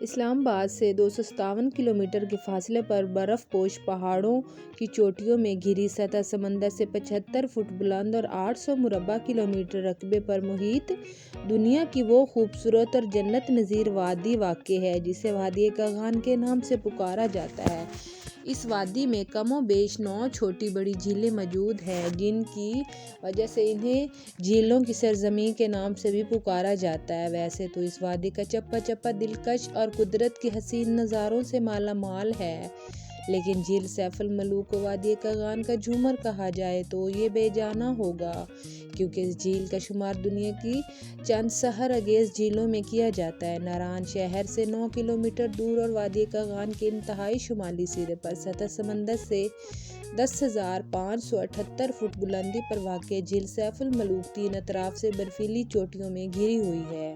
اسلام آباد سے 257 کلومیٹر کے فاصلے پر برف پوش پہاڑوں کی چوٹیوں میں گھری سطح سمندر سے 75 فٹ بلند اور 800 مربع کلومیٹر رقبے پر محیط دنیا کی وہ خوبصورت اور جنت نظیر وادی واقع ہے جسے وادی کاغان کے نام سے پکارا جاتا ہے۔ اس وادی میں کم و بیش 9 چھوٹی بڑی جھیلیں موجود ہیں جن کی وجہ سے انہیں جھیلوں کی سرزمین کے نام سے بھی پکارا جاتا ہے۔ ویسے تو اس وادی کا چپا چپا دلکش اور قدرت کے حسین نظاروں سے مالا مال ہے، لیکن جھیل سیف الملوک کو وادی کاغان کا جھومر کہا جائے تو یہ بے جانا ہوگا، کیونکہ اس جھیل کا شمار دنیا کی چند سحر انگیز جھیلوں میں کیا جاتا ہے۔ ناران شہر سے 9 کلومیٹر دور اور وادی کاغان کے انتہائی شمالی سرے پر سطح سمندر سے 10,578 فٹ بلندی پر واقع جھیل سیف الملوک 3 اطراف سے برفیلی چوٹیوں میں گھری ہوئی ہے۔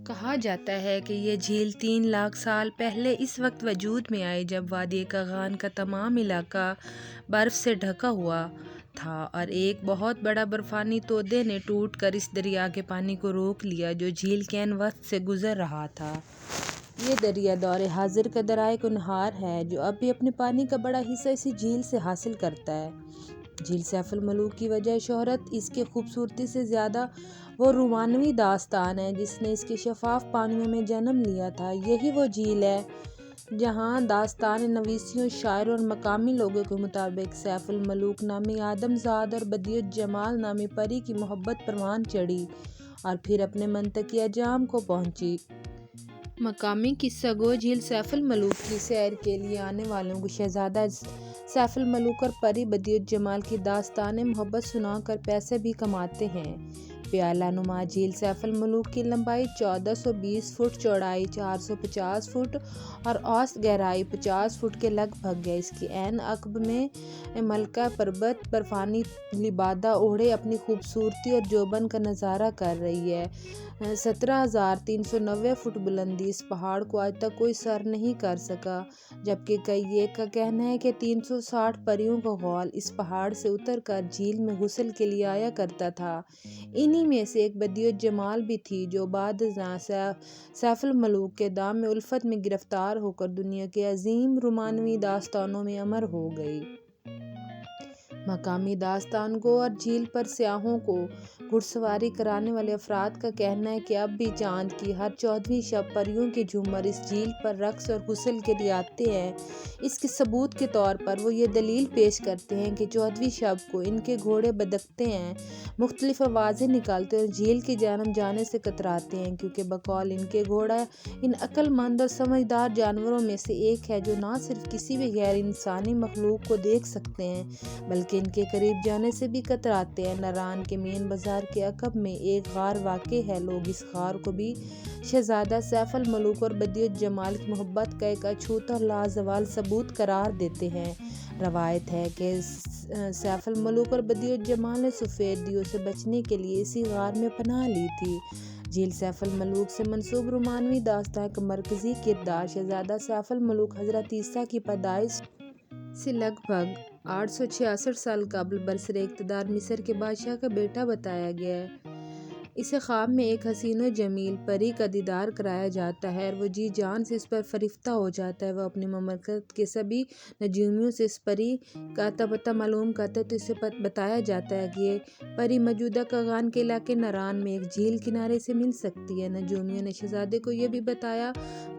کہا جاتا ہے کہ یہ جھیل 3 لاکھ سال پہلے اس وقت وجود میں آئی جب وادی کاغان کا تمام علاقہ برف سے ڈھکا ہوا تھا اور ایک بہت بڑا برفانی تودے نے ٹوٹ کر اس دریا کے پانی کو روک لیا جو جھیل کے عین وسط سے گزر رہا تھا۔ یہ دریا دور حاضر کا دریائے کنہار ہے جو اب بھی اپنے پانی کا بڑا حصہ اسی جھیل سے حاصل کرتا ہے۔ جھیل سیف الملوک کی وجہ شہرت اس کی خوبصورتی سے زیادہ وہ رومانوی داستان ہے جس نے اس کے شفاف پانیوں میں جنم لیا تھا۔ یہی وہ جھیل ہے جہاں داستان نویسوں، شاعروں اور مقامی لوگوں کے مطابق سیف الملوک نامی آدم زاد اور بدیع الجمال نامی پری کی محبت پروان چڑھی اور پھر اپنے منطقی انجام کو پہنچی۔ مقامی قصہ گو جھیل سیف الملوک کی سیر کے لیے آنے والوں کو شہزادہ سیف الملوک اور پری بدیع الجمال کی داستان محبت سنا کر پیسے بھی کماتے ہیں۔ پیالہ نما جھیل سیف الملوک کی لمبائی 1420 فٹ، چوڑائی 450 فٹ اور اوسط گہرائی 50 فٹ کے لگ بھگ ہے۔ اس کے عین عقب میں ملکہ پربت برفانی لبادہ اوڑھے اپنی خوبصورتی اور جوبن کا نظارہ کر رہی ہے۔ 17,390 فٹ بلندی اس پہاڑ کو آج تک کوئی سر نہیں کر سکا، جبکہ کئی ایک کا کہنا ہے کہ 360 پریوں کا غول اس پہاڑ سے اتر کر جھیل میں غسل کے لیے آیا کرتا تھا۔ انہی میں سے ایک بدیع الجمال بھی تھی جو بعد ازاں سیف الملوک کے دام الفت میں گرفتار ہو کر دنیا کے عظیم رومانوی داستانوں میں امر ہو گئی۔ مقامی داستان گو اور جھیل پر سیاحوں کو گھڑ سواری کرانے والے افراد کا کہنا ہے کہ اب بھی چاند کی ہر 14ویں شب پریوں کے جھومر اس جھیل پر رقص اور غسل کے لیے آتے ہیں۔ اس کے ثبوت کے طور پر وہ یہ دلیل پیش کرتے ہیں کہ 14ویں شب کو ان کے گھوڑے بدکتے ہیں، مختلف آوازیں نکالتے ہیں اور جھیل کی جانب جانے سے کتراتے ہیں، کیونکہ بقول ان کے گھوڑا ان عقل مند اور سمجھدار جانوروں میں سے ایک ہے جو نہ صرف کسی بھی غیر انسانی مخلوق کو دیکھ سکتے ہیں بلکہ ان کے قریب جانے سے بھی کتراتے ہیں۔ ناران کے مین بازار کے عقب میں ایک غار واقع ہے۔ لوگ اس غار کو بھی شہزادہ سیف الملوک اور بدیع الجمال کی محبت کا ایک اچھوتا اور لازوال ثبوت قرار دیتے ہیں۔ روایت ہے کہ سیف الملوک اور بدیع الجمال نے سفید دیو سے بچنے کے لیے اسی غار میں پناہ لی تھی۔ جھیل سیف الملوک سے منسوب رومانوی داستان کا مرکزی کردار شہزادہ سیف الملوک حضرت عیسیٰ کی پیدائش سے لگ بھگ 866 سال قبل برسر اقتدار مصر کے بادشاہ کا بیٹا بتایا گیا ہے۔ اسے خواب میں ایک حسین و جمیل پری کا دیدار کرایا جاتا ہے اور وہ جی جان سے اس پر فریفتہ ہو جاتا ہے۔ وہ اپنی مملکت کے سبھی نجومیوں سے اس پری کا اتا پتہ معلوم کرتا ہے تو اسے بتایا جاتا ہے کہ یہ پری موجودہ کاغان کے علاقے ناران میں ایک جھیل کنارے سے مل سکتی ہے۔ نجومیوں نے شہزادے کو یہ بھی بتایا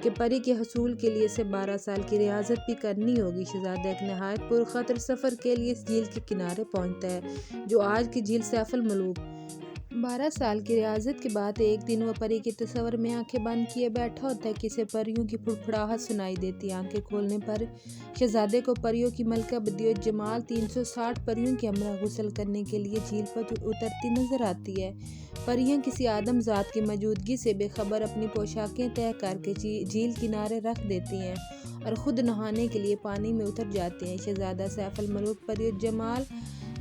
کہ پری کے حصول کے لیے اسے 12 سال کی ریاضت بھی کرنی ہوگی۔ شہزادہ ایک نہایت پرخطر سفر کے لیے اس جھیل کے کنارے پہنچتا ہے جو آج کی جھیل سیف الملوک۔ 12 سال کی ریاضت کے بعد ایک دن وہ پری کے تصور میں آنکھیں بند کیے بیٹھا ہوتا ہے کہ اسے پریوں کی پھڑپھڑاہٹ سنائی دیتی ہے۔ آنکھیں کھولنے پر شہزادے کو پریوں کی ملکہ بدیع الجمال 360 پریوں کے ہمراہ غسل کرنے کے لیے جھیل پر اترتی نظر آتی ہے۔ پریاں کسی آدم ذات کی موجودگی سے بے خبر اپنی پوشاکیں طے کر کے جھیل کنارے رکھ دیتی ہیں اور خود نہانے کے لیے پانی میں اتر جاتی ہیں۔ شہزادہ سیف الملوک بدیع الجمال